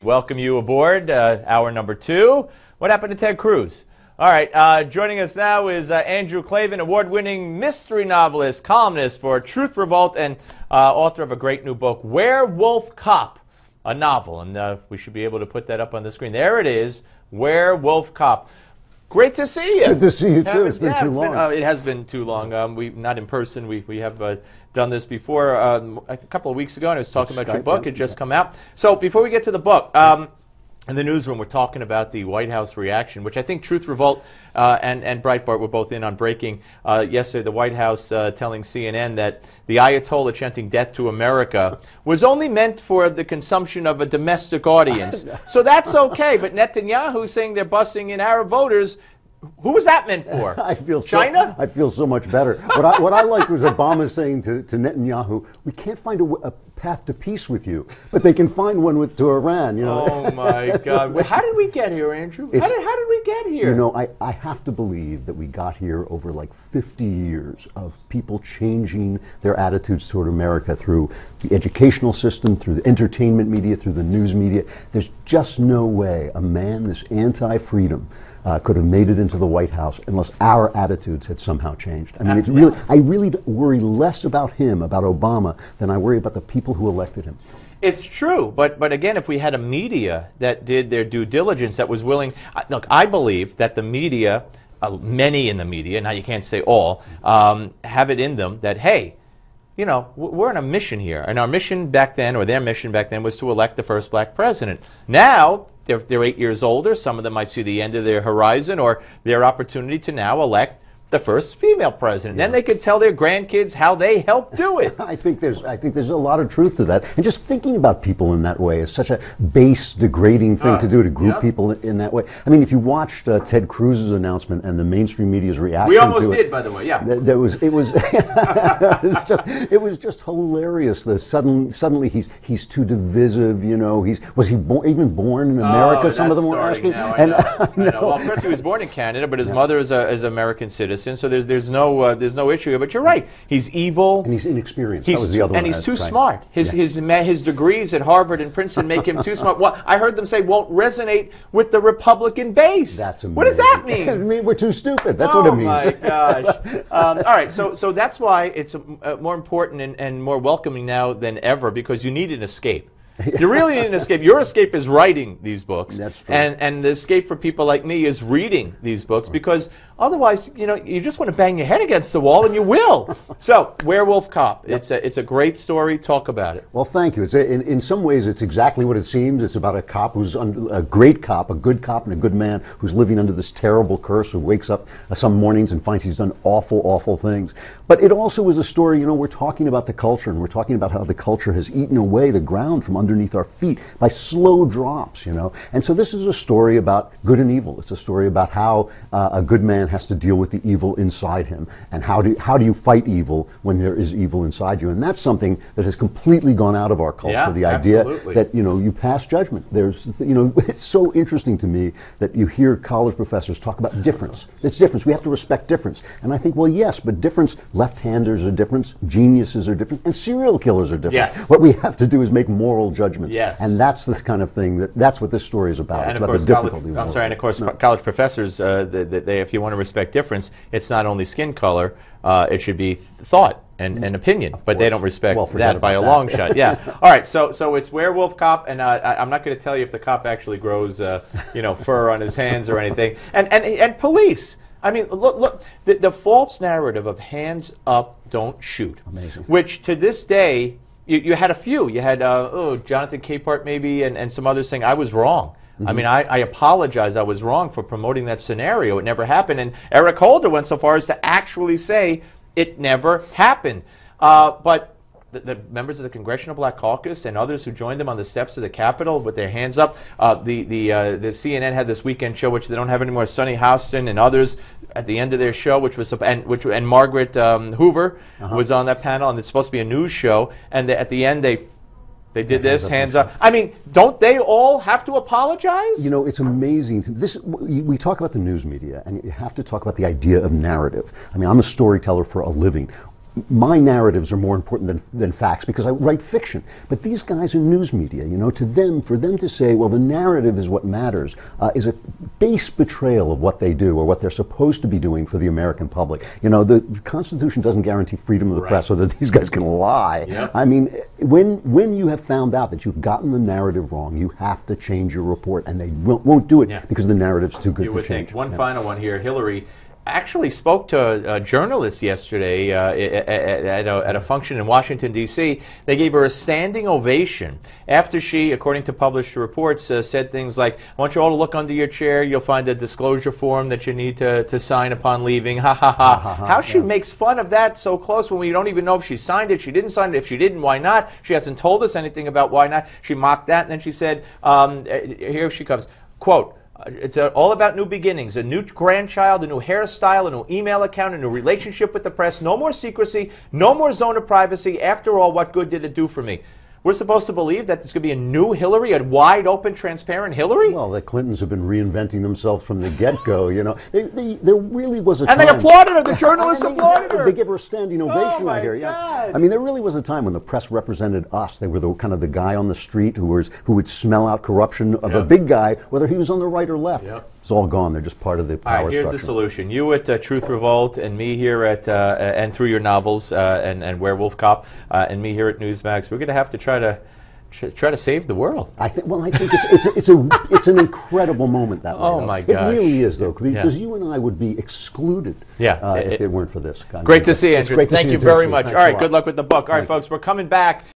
Welcome you aboard, hour number 2. What happened to Ted Cruz? All right, joining us now is Andrew Klavan, award-winning mystery novelist, columnist for Truth Revolt, and author of a great new book, Werewolf Cop, a novel. And we should be able to put that up on the screen. There it is, Werewolf Cop. Great to see you. Good to see you, too. It's been too long. It has been too long. We not in person. We have done this before a couple of weeks ago, and I was talking about your book. It just come out. So before we get to the book, in the newsroom, we're talking about the White House reaction, which I think Truth Revolt and Breitbart were both in on breaking yesterday. The White House telling CNN that the Ayatollah chanting death to America was only meant for the consumption of a domestic audience. So that's okay. But Netanyahu saying they're busing in Arab voters. Who was that meant for? China? I feel so much better. What I liked was Obama saying to Netanyahu, we can't find a path to peace with you, but they can find one to Iran. You know? Oh, my God. Well, how did we get here, Andrew? How did we get here? You know, I have to believe that we got here over like 50 years of people changing their attitudes toward America through the educational system, through the entertainment media, through the news media. There's just no way a man this anti-freedom could have made it into the White House unless our attitudes had somehow changed. I mean, it's really, I really worry less about him, about Obama, than I worry about the people who elected him. It's true, but again, if we had a media that did their due diligence, that was willing, look, I believe that the media, many in the media, now you can't say all, have it in them that, hey, you know, we're on a mission here, and our mission back then, or their mission back then, was to elect the first black president. Now, they're 8 years older. Some of them might see the end of their horizon or their opportunity to now elect the first female president. Then they could tell their grandkids how they helped do it. I think there's a lot of truth to that. And just thinking about people in that way is such a base, degrading thing to do, to group people in that way. I mean, if you watched Ted Cruz's announcement and the mainstream media's reaction to it. We almost did, by the way, yeah. It was just hilarious. Suddenly he's too divisive, you know. Was he even born in America? Some of them were asking. I know. Well, of course he was born in Canada, but his mother is an American citizen. So there's no issue here. But you're right. He's evil. And he's inexperienced. That was the other one. And he's too smart. His degrees at Harvard and Princeton make him too smart. What I heard them say won't resonate with the Republican base. That's amazing. What does that mean? I mean, we're too stupid. That's what it means. Oh my gosh. All right. So that's why it's more important and more welcoming now than ever, because you need an escape. You really need an escape. Your escape is writing these books. That's true. And the escape for people like me is reading these books, because otherwise, you know, you just want to bang your head against the wall, and you will. So, Werewolf Cop. It's a great story. Talk about it. Well, thank you. In some ways, it's exactly what it seems. It's about a cop who's a great cop, a good cop, and a good man who's living under this terrible curse, who wakes up some mornings and finds he's done awful, awful things. But it also is a story, you know, we're talking about the culture, and we're talking about how the culture has eaten away the ground from underneath our feet by slow drops, you know. And so this is a story about good and evil. It's a story about how a good man has to deal with the evil inside him, and how do you fight evil when there is evil inside you. And that's something that has completely gone out of our culture. Yeah, the idea absolutely. that, you know, you pass judgment. There's, you know, it's so interesting to me that you hear college professors talk about difference. It's difference. We have to respect difference. And I think, well, yes, but difference, left-handers are different, geniuses are different, and serial killers are different. Yes. What we have to do is make moral judgments. Yes. And that's the kind of thing that's what this story is about. It's about the difficulty. And of course, college professors, if you want to respect difference, it's not only skin color, it should be thought and opinion, but they don't respect that by a long shot. Yeah. All right. So it's Werewolf Cop, and I'm not going to tell you if the cop actually grows, fur on his hands or anything. And police. I mean, look. The false narrative of hands up, don't shoot. Amazing. Which to this day, you had a few. You had Jonathan Capehart maybe, and some others saying I was wrong. I mean, I apologize. I was wrong for promoting that scenario. It never happened. And Eric Holder went so far as to actually say it never happened. But the members of the Congressional Black Caucus and others who joined them on the steps of the Capitol with their hands up, the CNN had this weekend show, which they don't have anymore. Sonny Houston and others at the end of their show, and Margaret Hoover was on that panel, and it's supposed to be a news show. And at the end, they did this, hands up. I mean, don't they all have to apologize? You know, it's amazing. We talk about the news media, and you have to talk about the idea of narrative. I mean, I'm a storyteller for a living. my narratives are more important than facts because I write fiction. But these guys in news media, you know, for them to say, well, the narrative is what matters, is a base betrayal of what they do or what they're supposed to be doing for the American public. You know, the Constitution doesn't guarantee freedom of the press so that these guys can lie. Yep. I mean, when you have found out that you've gotten the narrative wrong, you have to change your report, and they won't do it because the narrative's too good to change. One final one here. Hillary actually spoke to journalists yesterday at a function in Washington, D.C. They gave her a standing ovation after she, according to published reports, said things like, I want you all to look under your chair. You'll find a disclosure form that you need to sign upon leaving. Ha, ha, ha. How she makes fun of that so close when we don't even know if she signed it, she didn't sign it. If she didn't, why not? She hasn't told us anything about why not. She mocked that, and then she said, here she comes, quote, it's all about new beginnings, a new grandchild, a new hairstyle, a new email account, a new relationship with the press, no more secrecy, no more zone of privacy. After all, what good did it do for me? We're supposed to believe that there's going to be a new Hillary, a wide open, transparent Hillary? Well, the Clintons have been reinventing themselves from the get-go, you know. There really was a time... And they applauded her, the journalists applauded her. They give her a standing ovation right here. God. I mean, there really was a time when the press represented us. They were the kind of the guy on the street who would smell out corruption of a big guy, whether he was on the right or left. It's all gone. They're just part of the power structure. Here's the solution. You at Truth Revolt, and me here at and through your novels and Werewolf Cop, and me here at Newsmax, we're going to have to try to save the world. I think it's an incredible moment that way. Oh my gosh. It really is, though, because you and I would be excluded if it weren't for this. Great to see you, Andrew. Thank you very much. All right, good luck with the book. All right, folks, we're coming back.